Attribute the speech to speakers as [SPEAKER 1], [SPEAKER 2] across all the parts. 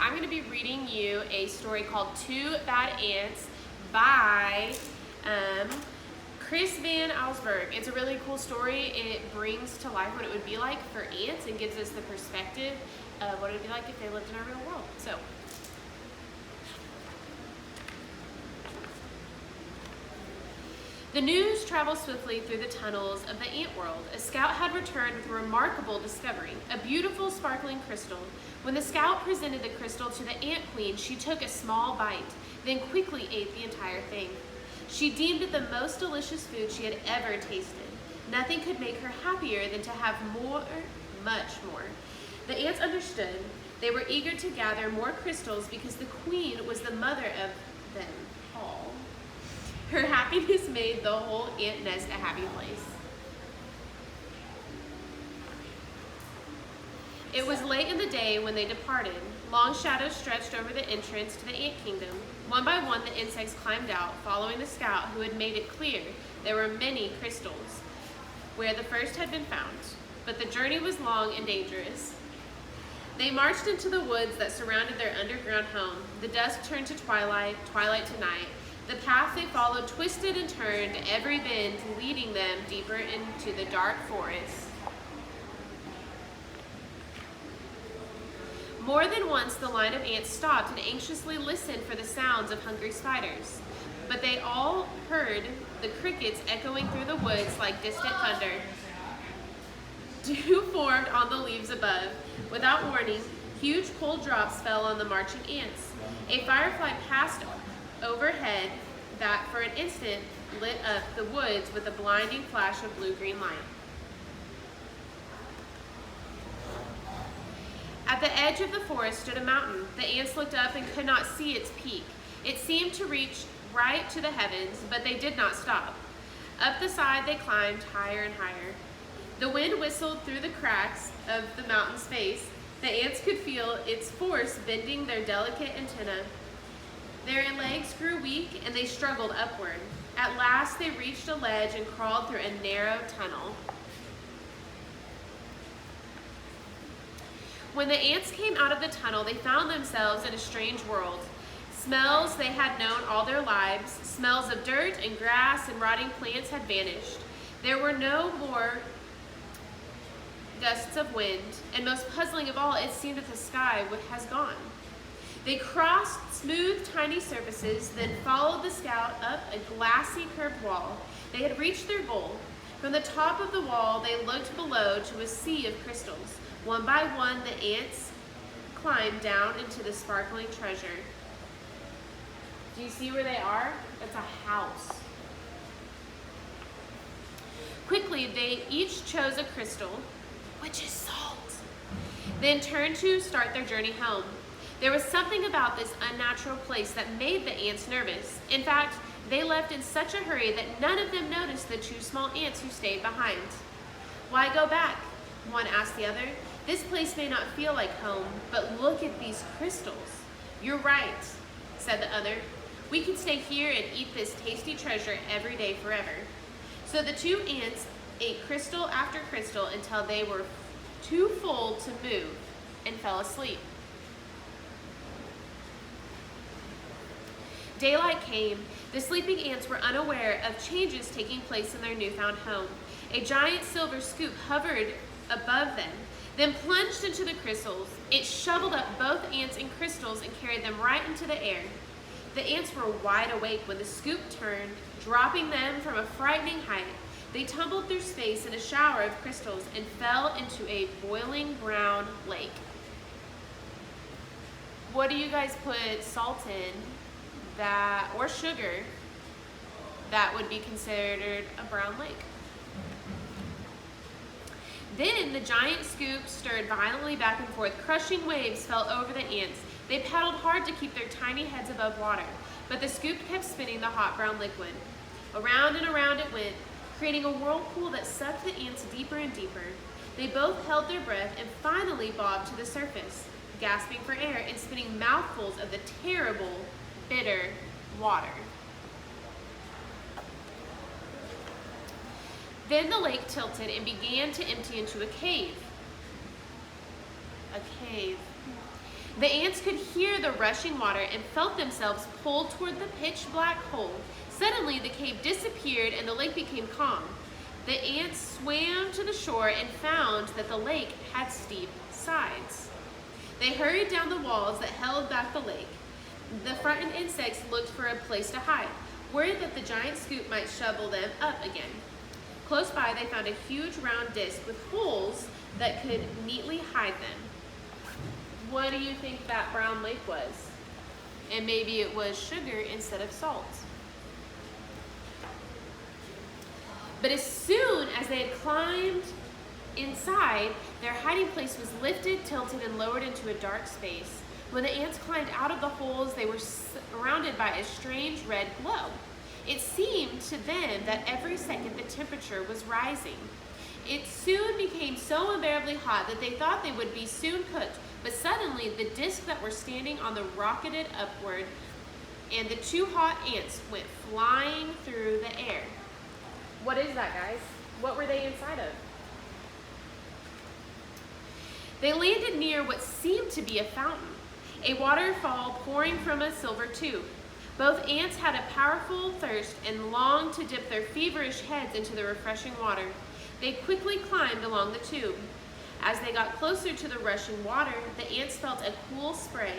[SPEAKER 1] I'm going to be reading you a story called Two Bad Ants by Chris Van Allsburg. It's a really cool story. It brings to life what it would be like for ants and gives us the perspective of what it would be like if they lived in our real world. So, the news traveled swiftly through the tunnels of the ant world. A scout had returned with a remarkable discovery, a beautiful sparkling crystal. When the scout presented the crystal to the ant queen, she took a small bite, then quickly ate the entire thing. She deemed it the most delicious food she had ever tasted. Nothing could make her happier than to have more, much more. The ants understood. They were eager to gather more crystals because the queen was the mother of them all. Her happiness made the whole ant nest a happy place. It was late in the day when they departed. Long shadows stretched over the entrance to the ant kingdom. One by one, the insects climbed out, following the scout who had made it clear there were many crystals where the first had been found. But the journey was long and dangerous. They marched into the woods that surrounded their underground home. The dusk turned to twilight, twilight to night. The path they followed twisted and turned, every bend leading them deeper into the dark forest. More than once, the line of ants stopped and anxiously listened for the sounds of hungry spiders. But they all heard the crickets echoing through the woods like distant thunder. Dew formed on the leaves above. Without warning, huge cold drops fell on the marching ants. A firefly passed overhead that for an instant lit up the woods with a blinding flash of blue-green light. At the edge of the forest stood a mountain. The ants looked up and could not see its peak. It seemed to reach right to the heavens, but they did not stop. Up the side they climbed higher and higher. The wind whistled through the cracks of the mountain's face. The ants could feel its force bending their delicate antennae. Their legs grew weak and they struggled upward. At last they reached a ledge and crawled through a narrow tunnel. When the ants came out of the tunnel, they found themselves in a strange world. Smells they had known all their lives, smells of dirt and grass and rotting plants had vanished. There were no more gusts of wind, and most puzzling of all, it seemed that the sky has gone. They crossed smooth, tiny surfaces, then followed the scout up a glassy, curved wall. They had reached their goal. From the top of the wall, they looked below to a sea of crystals. One by one, the ants climbed down into the sparkling treasure. Do you see where they are? It's a house. Quickly, they each chose a crystal, which is salt, then turned to start their journey home. There was something about this unnatural place that made the ants nervous. In fact, they left in such a hurry that none of them noticed the two small ants who stayed behind. Why go back? One asked the other. This place may not feel like home, but look at these crystals. You're right, said the other. We can stay here and eat this tasty treasure every day forever. So the two ants ate crystal after crystal until they were too full to move and fell asleep. Daylight came. The sleeping ants were unaware of changes taking place in their newfound home. A giant silver scoop hovered above them, then plunged into the crystals. It shoveled up both ants and crystals and carried them right into the air. The ants were wide awake when the scoop turned, dropping them from a frightening height. They tumbled through space in a shower of crystals and fell into a boiling brown lake. What do you guys put salt in that, or sugar, that would be considered a brown lake? Then the giant scoop stirred violently back and forth. Crushing waves fell over the ants. They paddled hard to keep their tiny heads above water, but the scoop kept spinning the hot brown liquid. Around and around it went, creating a whirlpool that sucked the ants deeper and deeper. They both held their breath and finally bobbed to the surface, gasping for air and spitting mouthfuls of the terrible, bitter water. Then the lake tilted and began to empty into a cave. A cave. The ants could hear the rushing water and felt themselves pulled toward the pitch black hole. Suddenly, the cave disappeared and the lake became calm. The ants swam to the shore and found that the lake had steep sides. They hurried down the walls that held back the lake. The frightened insects looked for a place to hide, worried that the giant scoop might shovel them up again. Close by, they found a huge round disc with holes that could neatly hide them. What do you think that brown lake was? And maybe it was sugar instead of salt. But as soon as they had climbed inside, their hiding place was lifted, tilted, and lowered into a dark space. When the ants climbed out of the holes, they were surrounded by a strange red glow. It seemed to them that every second the temperature was rising. It soon became so unbearably hot that they thought they would be soon cooked, but suddenly the discs that were standing on the rocketed upward, and the two hot ants went flying through the air. What is that, guys? What were they inside of? They landed near what seemed to be a fountain, a waterfall pouring from a silver tube. Both ants had a powerful thirst and longed to dip their feverish heads into the refreshing water. They quickly climbed along the tube. As they got closer to the rushing water, the ants felt a cool spray.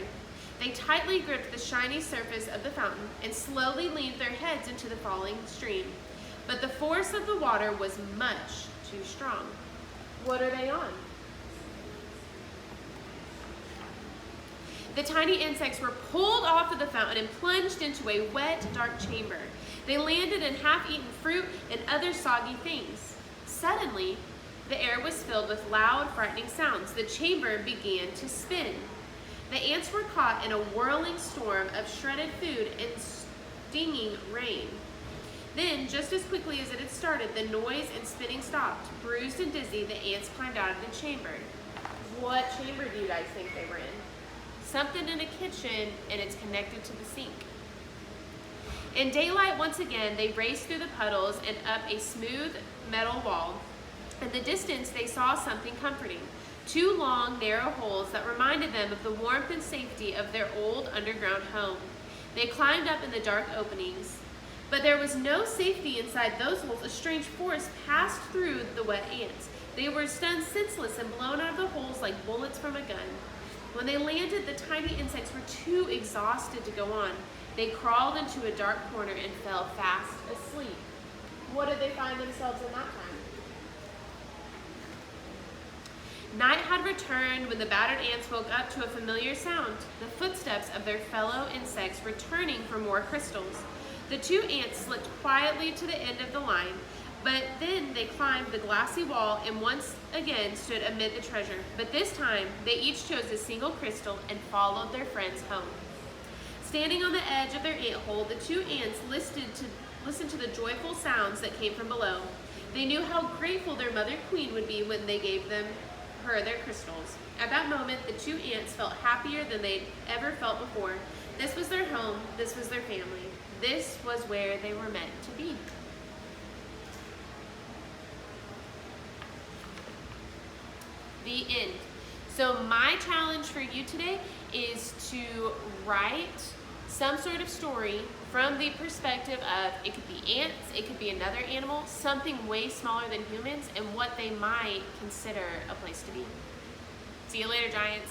[SPEAKER 1] They tightly gripped the shiny surface of the fountain and slowly leaned their heads into the falling stream. But the force of the water was much too strong. What are they on? The tiny insects were pulled off of the fountain and plunged into a wet, dark chamber. They landed in half-eaten fruit and other soggy things. Suddenly, the air was filled with loud, frightening sounds. The chamber began to spin. The ants were caught in a whirling storm of shredded food and stinging rain. Then, just as quickly as it had started, the noise and spinning stopped. Bruised and dizzy, the ants climbed out of the chamber. What chamber do you guys think they were in? Something in a kitchen, and it's connected to the sink. In daylight, once again, they raced through the puddles and up a smooth metal wall. In the distance, they saw something comforting. Two long, narrow holes that reminded them of the warmth and safety of their old underground home. They climbed up in the dark openings. But there was no safety inside those holes. A strange force passed through the wet ants. They were stunned senseless and blown out of the holes like bullets from a gun. When they landed, the tiny insects were too exhausted to go on. They crawled into a dark corner and fell fast asleep. What did they find themselves in that time? Night had returned when the battered ants woke up to a familiar sound, the footsteps of their fellow insects returning for more crystals. The two ants slipped quietly to the end of the line, but then they climbed the glassy wall and once again stood amid the treasure. But this time, they each chose a single crystal and followed their friends home. Standing on the edge of their ant hole, the two ants listened to the joyful sounds that came from below. They knew how grateful their mother queen would be when they gave her their crystals. At that moment, the two ants felt happier than they'd ever felt before. This was their home. This was their family. This was where they were meant to be. The end. So my challenge for you today is to write some sort of story from the perspective of, it could be ants, it could be another animal, something way smaller than humans, and what they might consider a place to be. See you later, Giants.